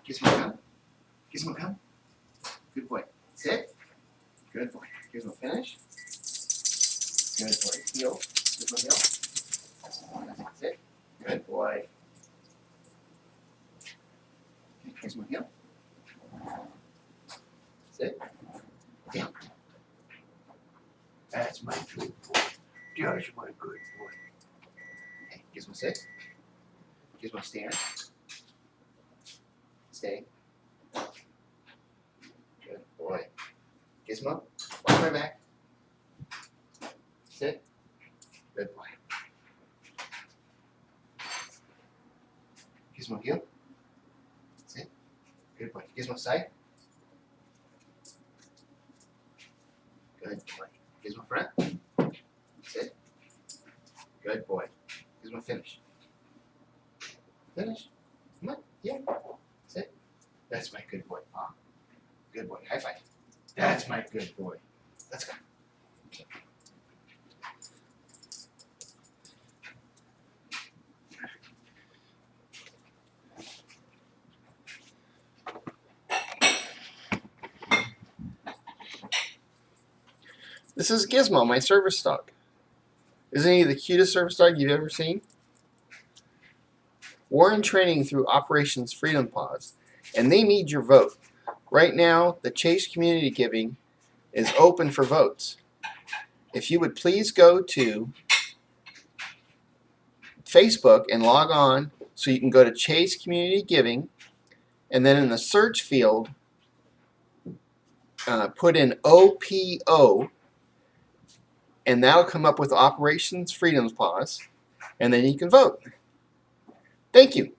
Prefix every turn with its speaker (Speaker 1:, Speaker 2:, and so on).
Speaker 1: Gizmo, come. Gizmo, come. Good boy. Sit. Good boy. Gizmo, finish. Good boy. Heel. Gizmo, heel. Sit. Good boy. Gizmo, heel. Sit. Down.
Speaker 2: That's my good boy. Josh, my good boy.
Speaker 1: Okay, Gizmo, sit. Gizmo, stand. Stay. Good boy. Gizmo, walk right back. Sit. Good boy. Gizmo, heel. Sit. Good boy. Gizmo, side. Good boy. Gizmo, front. Sit. Good boy. Gizmo, finish. Finish. Come on. Yeah. Sit. That's my good boy, Pa. Good boy. High five. That's my good boy. Let's go. This is Gizmo, my service dog. Isn't he the cutest service dog you've ever seen? We're in training through Operations Freedom Paws, and they need your vote. Right now, the Chase Community Giving is open for votes. If you would please go to Facebook and log on so you can go to Chase Community Giving, and then in the search field, put in OPO, and that'll come up with Operations Freedom Paws, and then you can vote. Thank you.